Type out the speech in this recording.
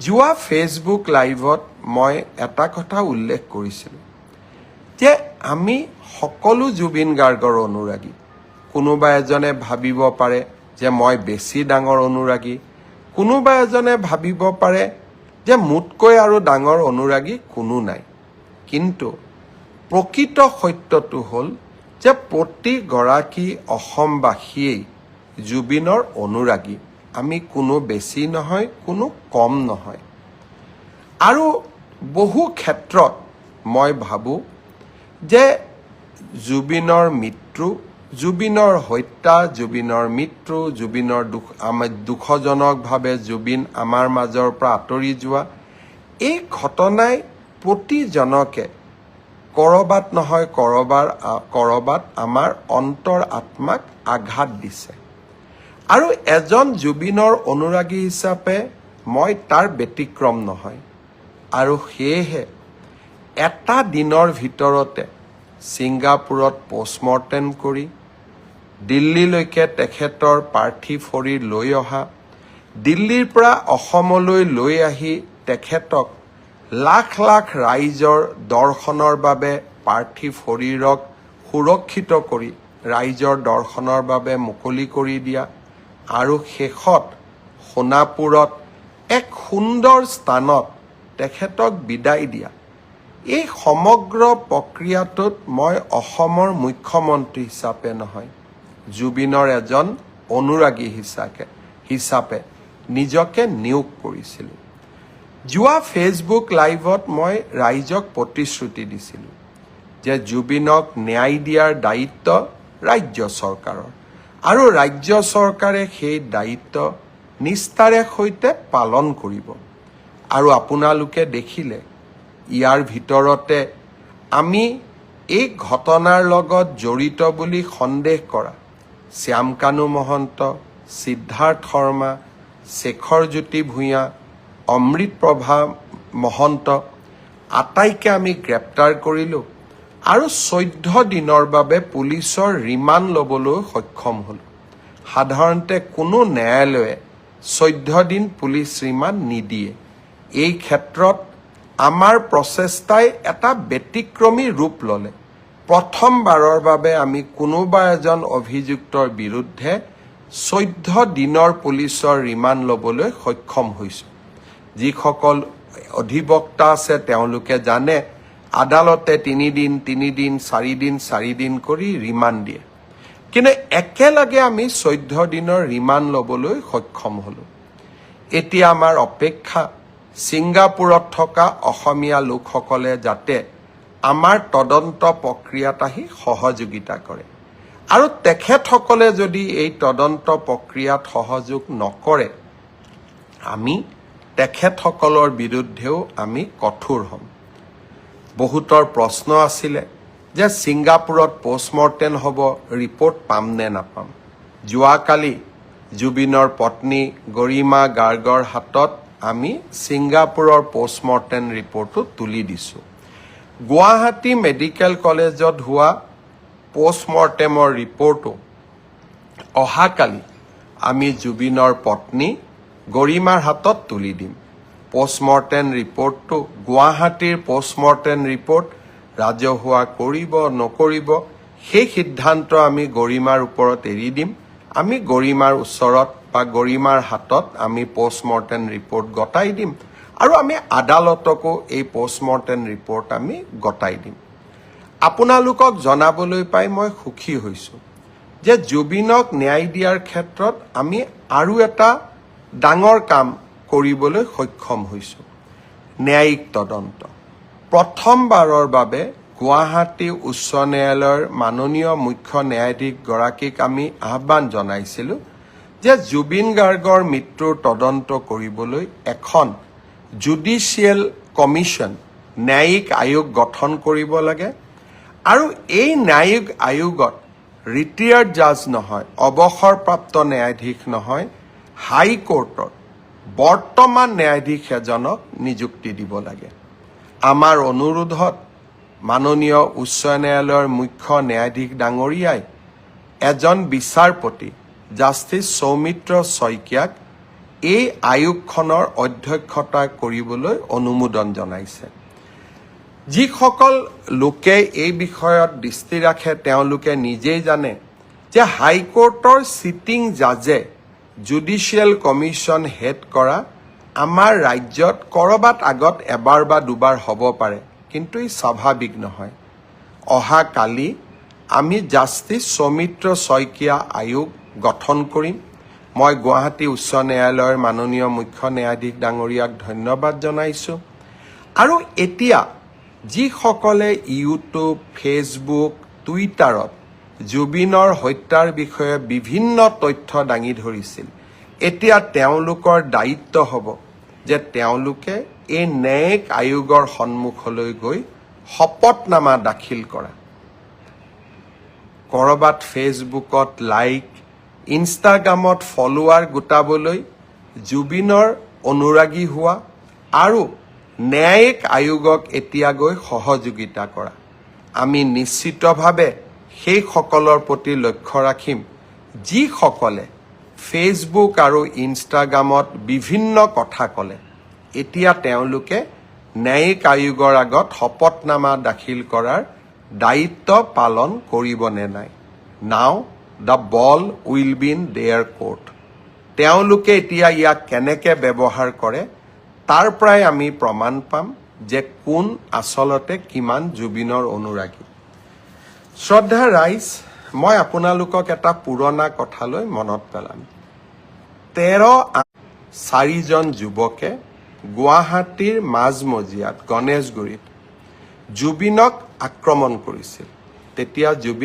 যোৱা ফেচবুক লাইভত মই এটা কথা উল্লেখ কৰিছিলোঁ যে আমি সকলো জুবিন গাৰ্গৰ অনুৰাগী। কোনোবা এজনে ভাবিব পাৰে যে মই বেছি ডাঙৰ অনুৰাগী, কোনোবা এজনে ভাবিব পাৰে যে মোতকৈ আৰু ডাঙৰ অনুৰাগী কোনো নাই। কিন্তু প্ৰকৃত সত্যটো হ'ল যে প্ৰতিগৰাকী অসমবাসীয়েই জুবিনৰ অনুৰাগী। আমি কোনো বেছি নহয়, কোনো কম নহয়। আৰু বহু ক্ষেত্ৰত মই ভাবোঁ যে জুবিনৰ মৃত্যু, জুবিনৰ হত্যা, জুবিনৰ মৃত্যু, জুবিনৰ দুখজনকভাৱে জুবিন আমাৰ মাজৰ পৰা আঁতৰি যোৱা, এই ঘটনাই প্ৰতিজনকে ক'ৰবাত নহয় ক'ৰবাত আমাৰ অন্তৰ আত্মাক আঘাত দিছে। আৰু এজন জুবিনৰ অনুৰাগী হিচাপে মই তাৰ ব্যতিক্ৰম নহয়। আৰু সেয়েহে এটা দিনৰ ভিতৰতে ছিংগাপুৰত পষ্টমৰ্টেম কৰি দিল্লীলৈকে তেখেতৰ পাৰ্থিৱ শৰীৰ লৈ অহা, দিল্লীৰ পৰা অসমলৈ লৈ আহি তেখেতক লাখ লাখ ৰাইজৰ দৰ্শনৰ বাবে পাৰ্থিৱ শৰীৰক সুৰক্ষিত কৰি ৰাইজৰ দৰ্শনৰ বাবে মুকলি কৰি দিয়া, আৰু শেষত সোণাপুৰত এক সুন্দৰ স্থানত তেখেতক বিদায় দিয়া, এই সমগ্ৰ প্ৰক্ৰিয়াটোত মই অসমৰ মুখ্যমন্ত্ৰী হিচাপে নহয়, জুবিনৰ এজন অনুৰাগী হিচাপে নিজকে নিয়োগ কৰিছিলোঁ। যোৱা ফেচবুক লাইভত মই ৰাইজক প্ৰতিশ্ৰুতি দিছিলোঁ যে জুবিনক ন্যায় দিয়াৰ দায়িত্ব ৰাজ্য চৰকাৰৰ, আৰু ৰাজ্য চৰকাৰে সেই দায়িত্ব নিষ্ঠাৰে সৈতে পালন কৰিব। আৰু আপোনালোকে দেখিলে ইয়াৰ ভিতৰতে আমি এই ঘটনাৰ লগত জড়িত বুলি সন্দেহ কৰা শ্যামকানু মহন্ত, সিদ্ধাৰ্থ শৰ্মা, শেখৰজ্যোতি ভূঞা, অমৃতপ্ৰভা মহন্ত আটাইকে আমি গ্ৰেপ্তাৰ কৰিলোঁ আৰু 14 দিনৰ বাবে পুলিচৰ ৰিমাণ্ড ল'বলৈ সক্ষম হ'লোঁ। সাধাৰণতে কোনো ন্যায়ালয়ে 14 দিন পুলিচ ৰিমাণ্ড নিদিয়ে। এই ক্ষেত্ৰত আমাৰ প্ৰচেষ্টাই এটা ব্যতিক্ৰমী ৰূপ ল'লে। প্ৰথমবাৰৰ বাবে আমি কোনোবা এজন অভিযুক্তৰ বিৰুদ্ধে 14 দিনৰ পুলিচৰ ৰিমাণ্ড ল'বলৈ সক্ষম হৈছোঁ। যিসকল অধিবক্তা আছে তেওঁলোকে জানে আদালতে 3 দিন 4 দিন কৰি ৰিমাণ্ড দিয়ে, কিন্তু একেলগে আমি 14 দিনৰ ৰিমাণ্ড ল'বলৈ সক্ষম হ'লোঁ। এতিয়া আমাৰ অপেক্ষা ছিংগাপুৰত থকা অসমীয়া লোকসকলে যাতে আমাৰ তদন্ত প্ৰক্ৰিয়াত আহি সহযোগিতা কৰে, আৰু তেখেতসকলে যদি এই তদন্ত প্ৰক্ৰিয়াত সহযোগ নকৰে আমি তেখেতসকলৰ বিৰুদ্ধেও আমি কঠোৰ হ'ম। বহুতৰ প্ৰশ্ন আছিলে যে ছিংগাপুৰত পষ্টমৰ্টেম হ'ব, ৰিপৰ্ট পাম নে নাপাম। যোৱাকালি জুবিনৰ পত্নী গৰিমা গাৰ্গৰ হাতত আমি ছিংগাপুৰৰ পষ্টমৰ্টেম ৰিপৰ্টটো তুলি দিছোঁ। গুৱাহাটী মেডিকেল কলেজত হোৱা পষ্টমৰ্টেমৰ ৰিপৰ্টো অহাকালি আমি জুবিনৰ পত্নী গৰিমাৰ হাতত তুলি দিম। পষ্টমৰ্টেম ৰিপৰ্টটো গুৱাহাটীৰ পষ্টমৰ্টেম ৰিপৰ্ট ৰাজহুৱা কৰিব নকৰিব সেই সিদ্ধান্ত আমি গৰিমাৰ ওপৰত এৰি দিম। আমি গৰিমাৰ ওচৰত বা গৰিমাৰ হাতত আমি পষ্টমৰ্টেম ৰিপৰ্ট গতাই দিম, আৰু আমি আদালতকো এই পষ্টমৰ্টেম ৰিপৰ্ট আমি গতাই দিম। আপোনালোকক জনাবলৈ পাই মই সুখী হৈছোঁ যে জুবিনক ন্যায় দিয়াৰ ক্ষেত্ৰত আমি আৰু এটা ডাঙৰ কাম কৰিবলৈ সক্ষম হৈছোঁ। ন্যায়িক তদন্ত প্ৰথমবাৰৰ বাবে গুৱাহাটী উচ্চ ন্যায়ালয়ৰ মাননীয় মুখ্য ন্যায়াধীশগৰাকীক আমি আহ্বান জনাইছিলোঁ যে জুবিন গাৰ্গৰ মৃত্যুৰ তদন্ত কৰিবলৈ এখন জুডিচিয়েল কমিশ্যন, ন্যায়িক আয়োগ গঠন কৰিব লাগে, আৰু এই ন্যায়িক আয়োগত ৰিটায়াৰ্ড জাজ নহয়, অৱসৰপ্ৰাপ্ত ন্যায়াধীশ নহয়, হাইকোৰ্টৰ বৰ্তমান ন্যায়াধীশ এজনক নিযুক্তি দিব লাগে। আমাৰ অনুৰোধত মাননীয় উচ্চ ন্যায়ালয়ৰ মুখ্য ন্যায়াধীশ ডাঙৰীয়াই এজন বিচাৰপতি জাষ্টিছ সৌমিত্ৰ শইকীয়াক এই আয়োগখনৰ অধ্যক্ষতা কৰিবলৈ অনুমোদন জনাইছে। যিসকল লোকে এই বিষয়ত দৃষ্টি ৰাখে তেওঁলোকে নিজেই জানে যে হাইকোৰ্টৰ চিটিং জাজে জুডিচিয়েল কমিশ্যন হেড কৰা আমাৰ ৰাজ্যত কৰবাত আগত এবাৰ বা দুবাৰ হ'ব পাৰে, কিন্তু ই স্বাভাৱিক নহয়। অহা কালি আমি জাষ্টিছ সৌমিত্ৰ শইকীয়া আয়োগ গঠন কৰিম। মই গুৱাহাটী উচ্চ ন্যায়ালয়ৰ মাননীয় মুখ্য ন্যায়াধীশ ডাঙৰীয়াক ধন্যবাদ জনাইছোঁ। আৰু এতিয়া যিসকলে ইউটিউব, ফেচবুক, টুইটাৰত জুবিনৰ হত্যাৰ বিষয়ে বিভিন্ন তথ্য দাঙি ধৰিছিল, এতিয়া তেওঁলোকৰ দায়িত্ব হ'ব যে তেওঁলোকে এই ন্যায়িক আয়োগৰ সন্মুখলৈ গৈ শপতনামা দাখিল কৰা। কৰবাত ফেচবুকত লাইক, ইনষ্টাগ্ৰামত ফলোৱাৰ গোটাবলৈ জুবিনৰ অনুৰাগী হোৱা আৰু ন্যায়িক আয়োগক এতিয়া গৈ সহযোগিতা কৰা। আমি নিশ্চিতভাৱে সেইসকলৰ প্ৰতি লক্ষ্য ৰাখিম যিসকলে ফেচবুক আৰু ইনষ্টাগ্ৰামত বিভিন্ন কথা ক'লে। এতিয়া তেওঁলোকে ন্যায়িক আয়োগৰ আগত শপতনামা দাখিল কৰাৰ দায়িত্ব পালন কৰিবনে নাই। নাও the ball will be in there court. তেওঁলোকে এতিয়া ইয়াক কেনেকৈ ব্যৱহাৰ কৰে তাৰ পৰাই আমি প্ৰমাণ পাম যে কোন আচলতে কিমান জুবিনৰ অনুৰাগী। শ্ৰদ্ধা ৰাইজ, মই আপোনালোকক এটা পুৰণা কথালৈ মনত পেলাম। 13-4জন যুৱকে গুৱাহাটীৰ মাজমজিয়াত গণেশগুৰিত জুবিনক আক্ৰমণ কৰিছিল। তেতিয়া জুবিন